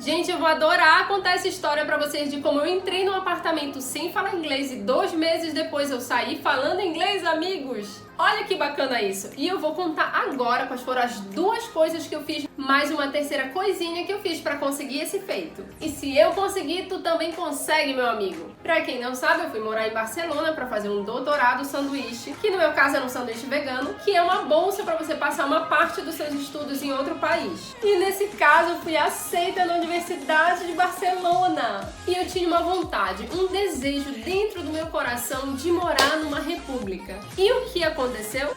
Gente, eu vou adorar contar essa história pra vocês de como eu entrei num apartamento sem falar inglês e 2 meses depois eu saí falando inglês, amigos. Olha que bacana isso! E eu vou contar agora quais foram as 2 coisas que eu fiz, mais uma terceira coisinha que eu fiz pra conseguir esse feito. E se eu conseguir, tu também consegue, meu amigo! Pra quem não sabe, eu fui morar em Barcelona pra fazer um doutorado sanduíche, que no meu caso era um sanduíche vegano, que é uma bolsa pra você passar uma parte dos seus estudos em outro país. E nesse caso, eu fui aceita na Universidade de Barcelona. E eu tinha uma vontade, um desejo dentro do meu coração de morar numa república. E o que aconteceu?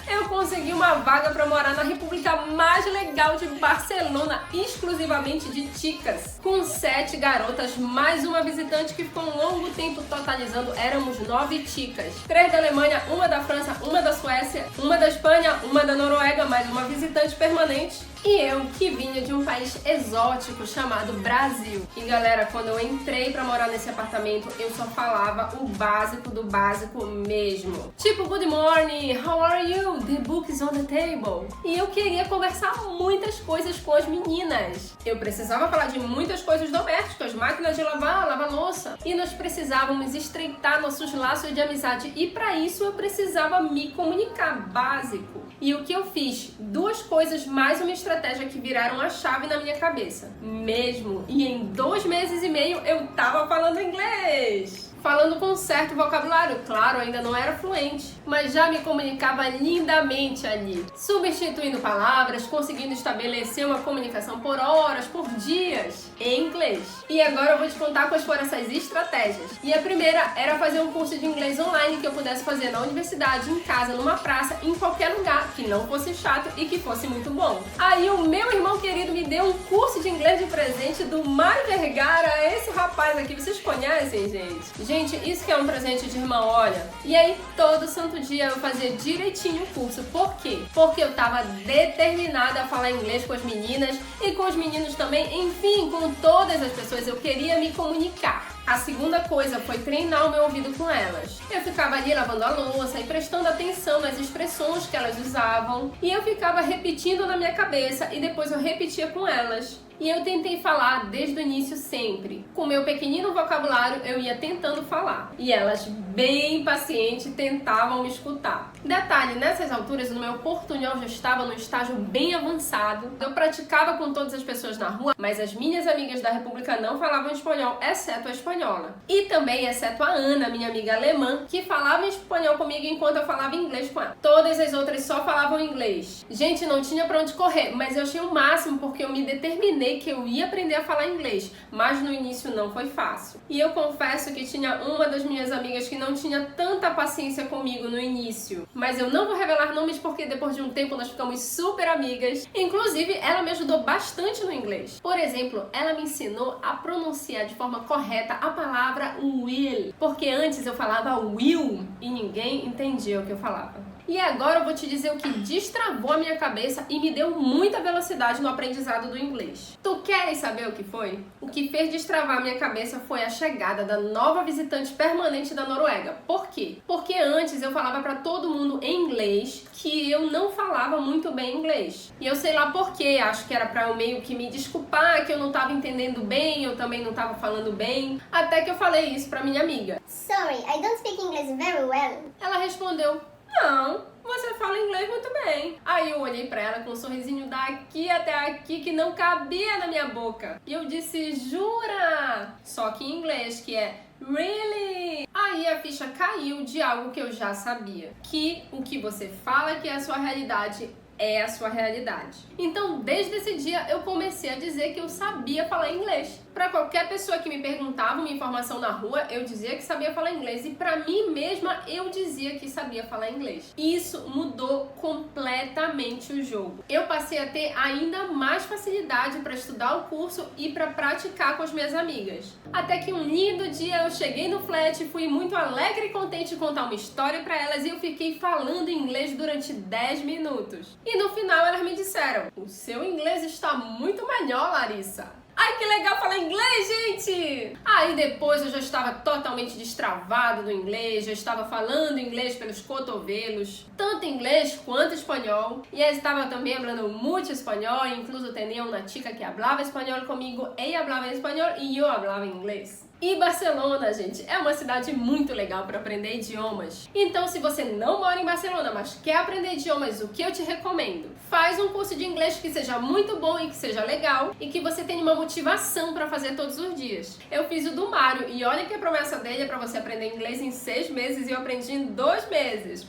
Eu consegui uma vaga para morar na república mais legal de Barcelona, exclusivamente de chicas, com 7 garotas, mais uma visitante que ficou um longo tempo totalizando, éramos 9 chicas. 3 da Alemanha, 1 da França, 1 da Suécia, 1 da Espanha, 1 da Noruega, mais uma visitante permanente. E eu, que vinha de um país exótico chamado Brasil. E galera, quando eu entrei pra morar nesse apartamento, eu só falava o básico do básico mesmo. Tipo, good morning, how are you? The book is on the table. E eu queria conversar muitas coisas com as meninas. Eu precisava falar de muitas coisas domésticas, máquinas de lavar, lavar louça. E nós precisávamos estreitar nossos laços de amizade. E pra isso eu precisava me comunicar, básico. E o que eu fiz? 2 coisas mais uma estratégia que viraram a chave na minha cabeça. Mesmo. E em 2 meses e meio eu tava falando inglês. Falando com certo vocabulário, claro, ainda não era fluente, mas já me comunicava lindamente ali, substituindo palavras, conseguindo estabelecer uma comunicação por horas, por dias, em inglês. E agora eu vou te contar quais foram essas estratégias. E a primeira era fazer um curso de inglês online que eu pudesse fazer na universidade, em casa, numa praça, em qualquer lugar, que não fosse chato e que fosse muito bom. Aí o meu irmão querido me deu um curso de inglês de presente do Mário Vergara, esse rapaz aqui, vocês conhecem, gente? Gente, isso que é um presente de irmão, olha. E aí, todo santo dia eu fazia direitinho o curso. Por quê? Porque eu tava determinada a falar inglês com as meninas e com os meninos também. Enfim, com todas as pessoas eu queria me comunicar. A segunda coisa foi treinar o meu ouvido com elas. Eu ficava ali lavando a louça e prestando atenção nas expressões que elas usavam. E eu ficava repetindo na minha cabeça e depois eu repetia com elas. E eu tentei falar desde o início sempre. Com o meu pequenino vocabulário, eu ia tentando falar. E elas, bem pacientes, tentavam me escutar. Detalhe, nessas alturas, o meu portunhol já estava num estágio bem avançado. Eu praticava com todas as pessoas na rua, mas as minhas amigas da República não falavam espanhol, exceto a espanhola. E também, exceto a Ana, minha amiga alemã, que falava espanhol comigo enquanto eu falava inglês com ela. Todas as outras só falavam inglês. Gente, não tinha pra onde correr, mas eu achei o máximo porque eu me determinei que eu ia aprender a falar inglês, mas no início não foi fácil. E eu confesso que tinha uma das minhas amigas que não tinha tanta paciência comigo no início, mas eu não vou revelar nomes porque depois de um tempo nós ficamos super amigas. Inclusive, ela me ajudou bastante no inglês. Por exemplo, ela me ensinou a pronunciar de forma correta a palavra will, porque antes eu falava will e ninguém entendia o que eu falava. E agora eu vou te dizer o que destravou a minha cabeça e me deu muita velocidade no aprendizado do inglês. Tu queres saber o que foi? O que fez destravar a minha cabeça foi a chegada da nova visitante permanente da Noruega. Por quê? Porque antes eu falava pra todo mundo em inglês que eu não falava muito bem inglês. E eu sei lá por quê, acho que era pra eu meio que me desculpar, que eu não tava entendendo bem, eu também não tava falando bem. Até que eu falei isso pra minha amiga. Sorry, I don't speak English very well. Ela respondeu: não, você fala inglês muito bem. Aí eu olhei pra ela com um sorrisinho daqui até aqui que não cabia na minha boca. E eu disse: jura? Só que em inglês, que é really? Aí a ficha caiu de algo que eu já sabia. Que o que você fala que é a sua realidade é a sua realidade. Então, desde esse dia, eu comecei a dizer que eu sabia falar inglês. Para qualquer pessoa que me perguntava uma informação na rua, eu dizia que sabia falar inglês. E para mim mesma, eu dizia que sabia falar inglês. Isso mudou completamente o jogo. Eu passei a ter ainda mais facilidade para estudar o curso e para praticar com as minhas amigas. Até que um lindo dia eu cheguei no flat, fui muito alegre e contente de contar uma história para elas e eu fiquei falando inglês durante 10 minutos. E no final elas me disseram: o seu inglês está muito melhor, Larissa. Ai, que legal falar inglês, gente! Aí depois eu já estava totalmente destravado no inglês, já estava falando inglês pelos cotovelos, tanto inglês quanto espanhol. E eu estava também falando muito espanhol, incluso tenía una chica que hablaba espanhol comigo, ella hablaba espanhol e eu hablava inglês. E Barcelona, gente, é uma cidade muito legal para aprender idiomas. Então, se você não mora em Barcelona, mas quer aprender idiomas, o que eu te recomendo? Faz um curso de inglês que seja muito bom e que seja legal e que você tenha uma motivação para fazer todos os dias. Eu fiz o do Mário e olha que a promessa dele é para você aprender inglês em 6 meses e eu aprendi em 2 meses.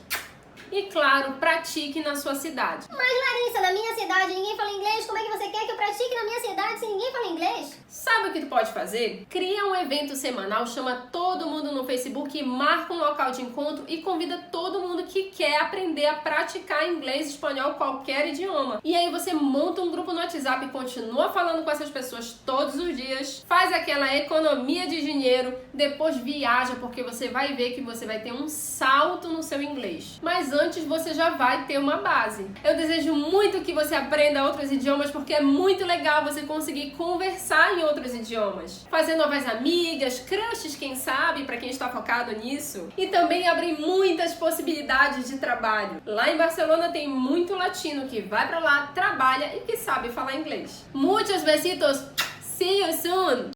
E claro, pratique na sua cidade. Mas Larissa, na minha cidade ninguém fala inglês, como é que você quer que eu pratique na minha cidade se ninguém fala inglês? Sabe o que tu pode fazer? Cria um evento semanal, chama todo mundo no Facebook, marca um local de encontro e convida todo mundo que quer aprender a praticar inglês, espanhol, qualquer idioma. E aí você monta um grupo no WhatsApp e continua falando com essas pessoas todos os dias, faz aquela economia de dinheiro, depois viaja porque você vai ver que você vai ter um salto no seu inglês. Mas antes você já vai ter uma base. Eu desejo muito que você aprenda outros idiomas porque é muito legal você conseguir conversar em outros idiomas, fazer novas amigas, crushes, quem sabe, para quem está focado nisso, e também abrir muitas possibilidades de trabalho. Lá em Barcelona tem muito latino que vai para lá, trabalha e que sabe falar inglês. Muitos besitos, see you soon!